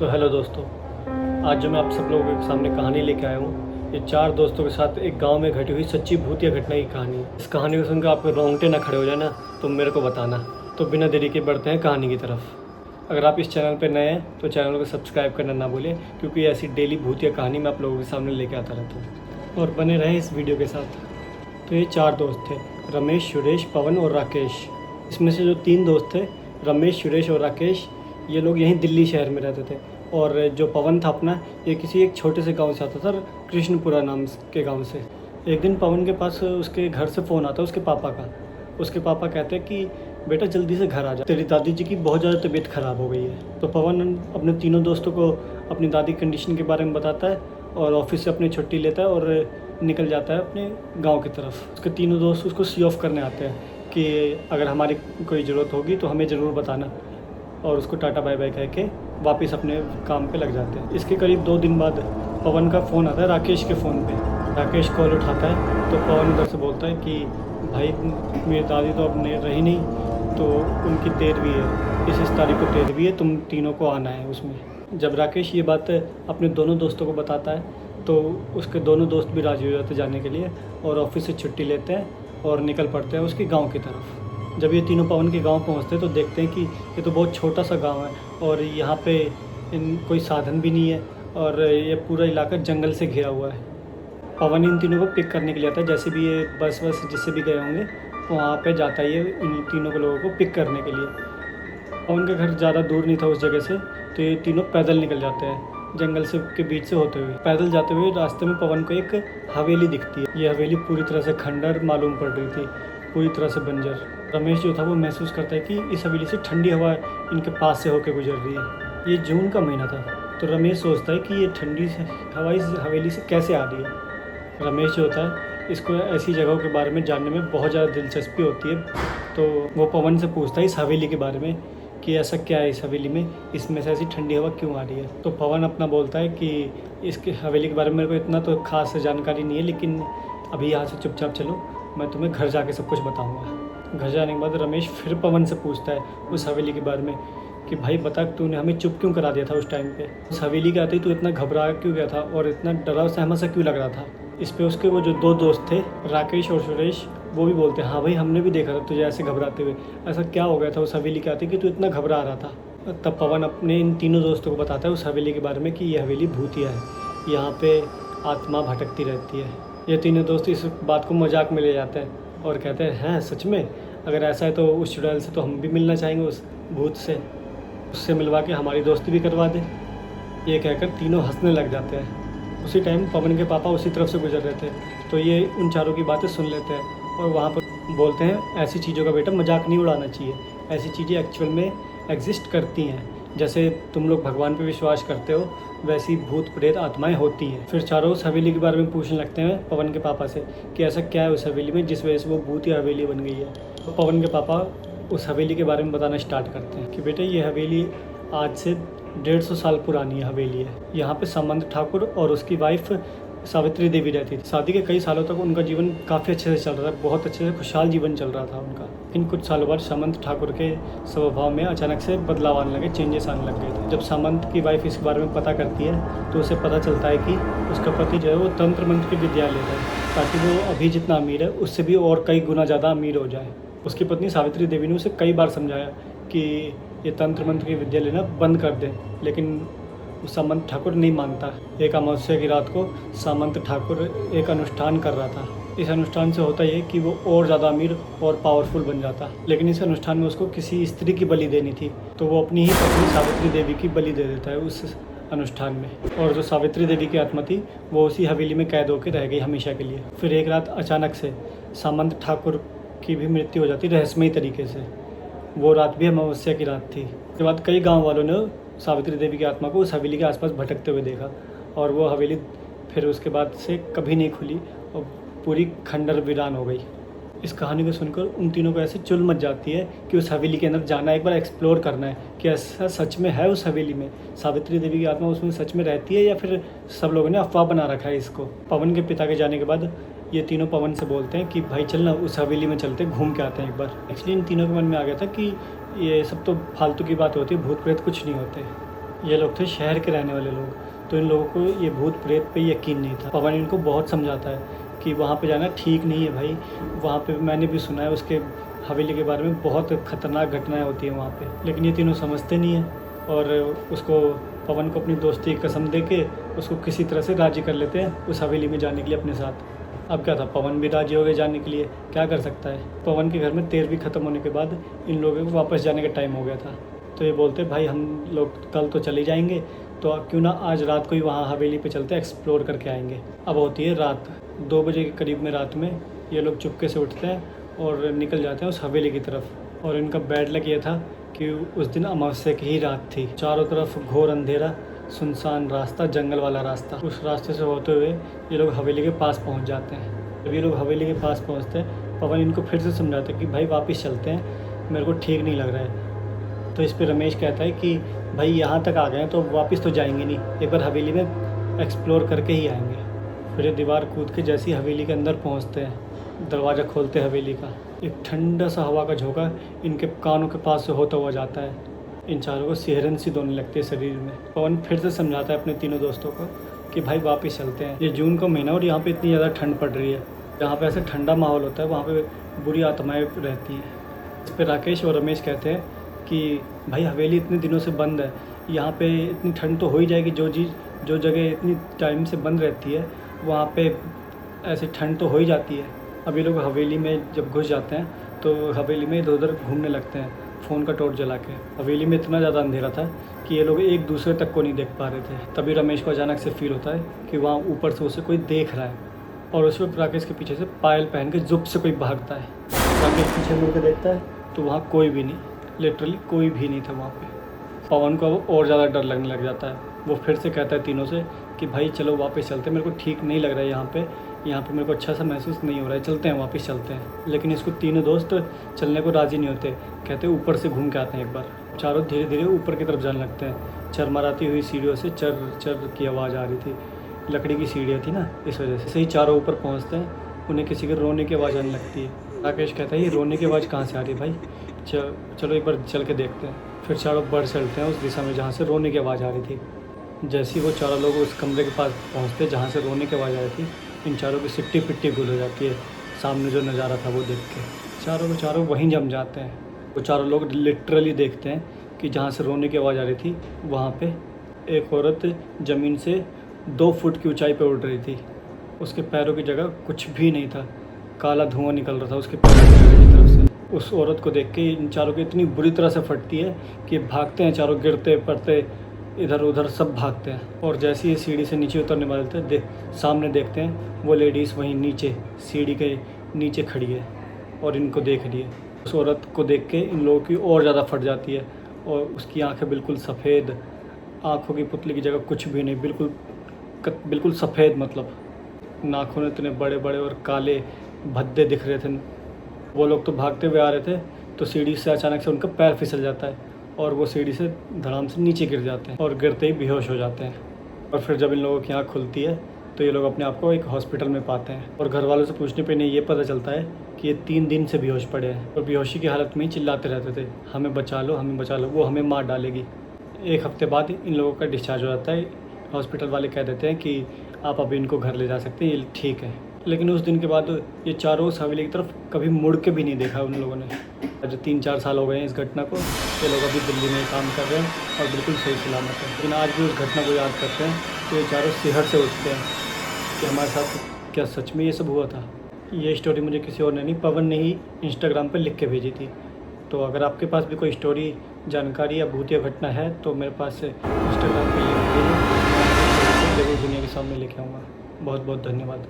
तो हेलो दोस्तों, आज जो मैं आप सब लोगों के सामने कहानी लेके आया हूँ, ये 4 दोस्तों के साथ एक गांव में घटी हुई सच्ची भूतिया घटना की कहानी है। इस कहानी को सुनकर आपके रोंगटे ना खड़े हो जाए ना, तो मेरे को बताना। तो बिना देरी के बढ़ते हैं कहानी की तरफ। अगर आप इस चैनल पर नए हैं तो चैनल को सब्सक्राइब करना ना भूलें, क्योंकि ऐसी डेली भूतिया कहानी मैं आप लोगों के सामने लेके आता रहता हूँ। और बने रहें इस वीडियो के साथ। तो ये 4 दोस्त थे, रमेश, सुरेश, पवन और राकेश। इसमें से जो 3 दोस्त थे, रमेश, सुरेश और राकेश, ये लोग यहीं दिल्ली शहर में रहते थे। और जो पवन था अपना, ये किसी एक छोटे से गांव से आता था, कृष्णपुरा नाम के गांव से। एक दिन पवन के पास उसके घर से फ़ोन आता उसके पापा का। उसके पापा कहते हैं कि बेटा जल्दी से घर आ जा, तेरी दादी जी की बहुत ज़्यादा तबीयत ख़राब हो गई है। तो पवन अपने तीनों दोस्तों को अपनी दादी की कंडीशन के बारे में बताता है और ऑफिस से अपनी छुट्टी लेता है और निकल जाता है अपने गाँव की तरफ। उसके तीनों दोस्त उसको सी ऑफ करने आते हैं कि अगर हमारी कोई ज़रूरत होगी तो हमें ज़रूर बताना, और उसको टाटा बाय बाय कह के वापस अपने काम पे लग जाते हैं। इसके करीब 2 दिन बाद पवन का फ़ोन आता है राकेश के फ़ोन पे। राकेश कॉल उठाता है तो पवन उधर से बोलता है कि भाई मेरी दादी तो अब रही नहीं, तो उनकी 13वीं है, इस तारीख को 13वीं है, तुम तीनों को आना है उसमें। जब राकेश ये बात अपने दोनों दोस्तों को बताता है तो उसके दोनों दोस्त भी राजी हो जाते जाने के लिए, और ऑफिस से छुट्टी लेते हैं और निकल पड़ते हैं उसके गाँव की तरफ। जब ये तीनों पवन के गांव पहुंचते हैं तो देखते हैं कि ये तो बहुत छोटा सा गांव है और यहाँ पे कोई साधन भी नहीं है, और ये पूरा इलाका जंगल से घिरा हुआ है। पवन इन तीनों को पिक करने के लिए आता है, जैसे भी ये बस जिससे भी गए होंगे वहाँ पे जाता है ये इन तीनों को लोगों को पिक करने के लिए। पवन का घर ज़्यादा दूर नहीं था उस जगह से, तो ये तीनों पैदल निकल जाते हैं जंगल से के बीच से होते हुए। पैदल जाते हुए रास्ते में पवन को एक हवेली दिखती है। ये हवेली पूरी तरह से खंडर मालूम पड़ रही थी, पूरी तरह से बंजर। रमेश जो था वो महसूस करता है कि इस हवेली से ठंडी हवा इनके पास से होकर गुजर रही है। ये जून का महीना था, तो रमेश सोचता है कि ये ठंडी हवा इस हवेली से कैसे आ रही है। रमेश जो होता है इसको ऐसी जगहों के बारे में जानने में बहुत ज़्यादा दिलचस्पी होती है, तो वो पवन से पूछता है इस हवेली के बारे में कि ऐसा क्या है इस हवेली में, इसमें से ऐसी ठंडी हवा क्यों आ रही है। तो पवन अपना बोलता है कि इसके हवेली के बारे में मेरे को इतना तो खास जानकारी नहीं है, लेकिन अभी यहाँ से चुपचाप चलो, मैं तुम्हें घर जाके सब कुछ बताऊँगा। घर जाने के बाद रमेश फिर पवन से पूछता है उस हवेली के बारे में कि भाई बता, तूने हमें चुप क्यों करा दिया था उस टाइम पे। उस हवेली के आते ही तू इतना घबरा क्यों गया था और इतना डरा सहमा सा क्यों लग रहा था। इस पे उसके वो जो 2 दोस्त थे राकेश और सुरेश, वो भी बोलते हैं हाँ भाई हमने भी देखा था तुझे ऐसे घबराते हुए, ऐसा क्या हो गया था उस हवेली के आते कि तू इतना घबरा रहा था। तब पवन अपने इन तीनों दोस्तों को बताता है उस हवेली के बारे में कि ये हवेली भूतिया है, यहाँ पे आत्मा भटकती रहती है। ये तीनों दोस्त इस बात को मजाक में ले जाते हैं और कहते हैं सच में, अगर ऐसा है तो उस चुड़ैल से तो हम भी मिलना चाहेंगे, उस भूत से, उससे मिलवा के हमारी दोस्ती भी करवा दे। ये कहकर तीनों हंसने लग जाते हैं। उसी टाइम पवन के पापा उसी तरफ से गुजर रहे थे, तो ये उन चारों की बातें सुन लेते हैं और वहाँ पर बोलते हैं ऐसी चीज़ों का बेटा मजाक नहीं उड़ाना चाहिए, ऐसी चीज़ें एक्चुअल में एग्जिस्ट करती हैं, जैसे तुम लोग भगवान पे विश्वास करते हो वैसी भूत प्रेत आत्माएं होती हैं। फिर चारों उस हवेली के बारे में पूछने लगते हैं पवन के पापा से कि ऐसा क्या है उस हवेली में जिस वजह से वो भूतिया हवेली बन गई है। तो पवन के पापा उस हवेली के बारे में बताना स्टार्ट करते हैं कि बेटे ये हवेली आज से 150 साल पुरानी हवेली है। यहाँ पे सामंत ठाकुर और उसकी वाइफ सावित्री देवी रहती थी। शादी के कई सालों तक उनका जीवन काफ़ी अच्छे से चल रहा था, बहुत अच्छे से खुशहाल जीवन चल रहा था उनका। लेकिन कुछ सालों बाद सामंत ठाकुर के स्वभाव में अचानक से बदलाव आने लगे, चेंजेस आने लग गए थे। जब सामंत की वाइफ इस बारे में पता करती है तो उसे पता चलता है कि उसका पति जो है वो तंत्र मंत्र की विद्या लेता है, ताकि वो अभी जितना अमीर है उससे भी और कई गुना ज़्यादा अमीर हो जाए। उसकी पत्नी सावित्री देवी ने उसे कई बार समझाया कि ये तंत्र मंत्र की विद्या लेना बंद कर दे, लेकिन सामंत ठाकुर नहीं मानता। एक अमावस्या की रात को सामंत ठाकुर एक अनुष्ठान कर रहा था। इस अनुष्ठान से होता ये कि वो और ज़्यादा अमीर और पावरफुल बन जाता, लेकिन इस अनुष्ठान में उसको किसी स्त्री की बलि देनी थी, तो वो अपनी ही पत्नी सावित्री देवी की बलि दे देता है उस अनुष्ठान में। और जो सावित्री देवी की आत्मा थी वो उसी हवेली में कैद होकर रह गई हमेशा के लिए। फिर एक रात अचानक से सामंत ठाकुर की भी मृत्यु हो जाती रहस्यमयी तरीके से। वो रात भी अमावस्या की रात थी। उसके बाद कई गांव वालों ने सावित्री देवी की आत्मा को उस हवेली के आसपास भटकते हुए देखा, और वो हवेली फिर उसके बाद से कभी नहीं खुली और पूरी खंडर वीरान हो गई। इस कहानी को सुनकर उन तीनों को ऐसे चुल मच जाती है कि उस हवेली के अंदर जाना, एक बार एक्सप्लोर करना है कि ऐसा सच में है उस हवेली में, सावित्री देवी की आत्मा उसमें सच में रहती है या फिर सब लोगों ने अफवाह बना रखा है इसको। पवन के पिता के जाने के बाद ये तीनों पवन से बोलते हैं कि भाई चलना उस हवेली में चलते, घूम के आते हैं एक बार। एक्चुअली इन तीनों के मन में आ गया था कि ये सब तो फालतू की बात होती है, भूत प्रेत कुछ नहीं होते। ये लोग थे शहर के रहने वाले लोग, तो इन लोगों को ये भूत प्रेत पे यकीन नहीं था। पवन इनको बहुत समझाता है कि वहाँ पे जाना ठीक नहीं है भाई, वहाँ पे मैंने भी सुना है उसके हवेली के बारे में बहुत खतरनाक घटनाएं होती हैं वहाँ पे। लेकिन ये तीनों समझते नहीं हैं और उसको पवन को अपनी दोस्ती की कसम दे के उसको किसी तरह से राज़ी कर लेते हैं उस हवेली में जाने के लिए अपने साथ। अब क्या था, पवन भी राज़ी हो गए जाने के लिए, क्या कर सकता है। पवन के घर में तेल भी ख़त्म होने के बाद इन लोगों को वापस जाने का टाइम हो गया था, तो ये बोलते भाई हम लोग कल तो चले जाएंगे, तो क्यों ना आज रात को ही वहाँ हवेली पे चलते हैं, एक्सप्लोर करके आएंगे। अब होती है रात, 2 बजे के करीब में रात में ये लोग चुपके से उठते हैं और निकल जाते हैं उस हवेली की तरफ। और इनका बैड लक ये था कि उस दिन अमावस्या की ही रात थी, चारों तरफ घोर अंधेरा, सुनसान रास्ता, जंगल वाला रास्ता। उस रास्ते से होते हुए ये लोग हवेली के पास पहुंच जाते हैं। जब ये लोग हवेली के पास पहुंचते हैं, पवन इनको फिर से समझाते हैं कि भाई वापस चलते हैं, मेरे को ठीक नहीं लग रहा है। तो इस पर रमेश कहता है कि भाई यहाँ तक आ गए हैं तो वापस तो जाएंगे नहीं, एक बार हवेली में एक्सप्लोर करके ही आएंगे। फिर ये दीवार कूद के जैसी हवेली के अंदर पहुँचते हैं, दरवाज़ा खोलते हवेली का, एक ठंडा सा हवा का झोंका इनके कानों के पास से होता हुआ जाता है। इन चारों को सिहरन सी दोने लगती है शरीर में। पवन फिर से समझाता है अपने तीनों दोस्तों को कि भाई वापस चलते हैं, ये जून का महीना और यहाँ पे इतनी ज़्यादा ठंड पड़ रही है, जहाँ पे ऐसे ठंडा माहौल होता है वहाँ पे बुरी आत्माएं रहती हैं। इस पर राकेश और रमेश कहते हैं कि भाई हवेली इतने दिनों से बंद है, यहाँ पे इतनी ठंड तो हो ही जाएगी, जो जगह इतनी टाइम से बंद रहती है वहाँ पे ऐसे ठंड तो हो ही जाती है। अब ये लोग हवेली में जब घुस जाते हैं तो हवेली में इधर उधर घूमने लगते हैं फ़ोन का टॉर्च जला के। हवेली में इतना ज़्यादा अंधेरा था कि ये लोग एक दूसरे तक को नहीं देख पा रहे थे। तभी रमेश को अचानक से फील होता है कि वहाँ ऊपर से उसे कोई देख रहा है और उस वक्त राकेश के पीछे से पायल पहन के जुप से कोई भागता है। राकेश पीछे मुड़ के देखता है तो वहाँ कोई भी नहीं, लिटरली कोई भी नहीं था वहाँ पे। पवन को अब और ज़्यादा डर लगने लग जाता है। वो फिर से कहता है तीनों से कि भाई चलो वापस चलते हैं, मेरे को ठीक नहीं लग रहा है यहाँ पे मेरे को अच्छा सा महसूस नहीं हो रहा है, चलते हैं वापस चलते हैं। लेकिन इसको तीनों दोस्त चलने को राज़ी नहीं होते, कहते ऊपर से घूम के आते हैं एक बार। चारों धीरे धीरे ऊपर की तरफ जाने लगते हैं। चरमराती हुई सीढ़ियों से चर चर की आवाज़ आ रही थी, लकड़ी की सीढ़ियाँ थी ना, इस वजह से। ही चारों ऊपर पहुँचते हैं, उन्हें किसी के रोने की आवाज़ आने लगती है। राकेश कहता है ये रोने की आवाज़ कहाँ से आ रही है भाई, चलो एक बार चल के देखते हैं। फिर चारों बढ़ चलते हैं उस दिशा में जहाँ से रोने की आवाज़ आ रही थी। जैसे ही वो चारों लोग उस कमरे के पास पहुँचते जहाँ से रोने की आवाज़ आ रही थी, इन चारों की सिट्टी पिट्टी गुल हो जाती है सामने जो नज़ारा था वो देख के। चारों के चारों वहीं जम जाते हैं। वो चारों लोग लिटरली देखते हैं कि जहाँ से रोने की आवाज़ आ रही थी वहाँ पे एक औरत ज़मीन से 2 फुट की ऊंचाई पे उड़ रही थी। उसके पैरों की जगह कुछ भी नहीं था, काला धुआं निकल रहा था उसके पैरों की तरफ से। उस औरत को देख के इन चारों की इतनी बुरी तरह से फटती है कि भागते हैं चारों, गिरते पड़ते इधर उधर सब भागते हैं। और जैसे ही सीढ़ी से नीचे उतरने वाले थे सामने देखते हैं वो लेडीज़ वहीं नीचे सीढ़ी के नीचे खड़ी है और इनको देख रही है। उस औरत को देख के इन लोगों की और ज़्यादा फट जाती है और उसकी आंखें बिल्कुल सफ़ेद, आँखों की पुतली की जगह कुछ भी नहीं, बिल्कुल सफ़ेद, मतलब नाखून इतने बड़े बड़े और काले भद्दे दिख रहे थे। वो लोग तो भागते हुए आ रहे थे तो सीढ़ी से अचानक से उनका पैर फिसल जाता है और वो सीढ़ी से धड़ाम से नीचे गिर जाते हैं और गिरते ही बेहोश हो जाते हैं। और फिर जब इन लोगों की आँख खुलती है तो ये लोग अपने आप को एक हॉस्पिटल में पाते हैं और घर वालों से पूछने पे इन्हें ये पता चलता है कि ये 3 दिन से बेहोश पड़े हैं और बेहोशी की हालत में ही चिल्लाते रहते थे, हमें बचा लो, हमें बचा लो, वो हमें मार डालेगी। 1 हफ्ते बाद इन लोगों का डिस्चार्ज हो जाता है। हॉस्पिटल वाले कह देते हैं कि आप अभी इनको घर ले जा सकते हैं, ये ठीक है। लेकिन उस दिन के बाद ये चारों उस हवेली की तरफ कभी मुड़ के भी नहीं देखा उन लोगों ने। जो 3-4 साल हो गए हैं इस घटना को, ये लोग अभी दिल्ली में काम कर रहे हैं और बिल्कुल सही सलामत है। लेकिन आज भी उस घटना को याद करते हैं तो ये चारों सिहर से उठते हैं कि हमारे साथ क्या सच में ये सब हुआ था। ये स्टोरी मुझे किसी और ने नहीं, पवन ने ही इंस्टाग्राम पर लिख के भेजी थी। तो अगर आपके पास भी कोई स्टोरी, जानकारी या भूतिया घटना है तो मेरे पास इंस्टाग्राम पर लिख दीजिए, जरूर दुनिया के सामने लेके आऊँगा। बहुत बहुत धन्यवाद।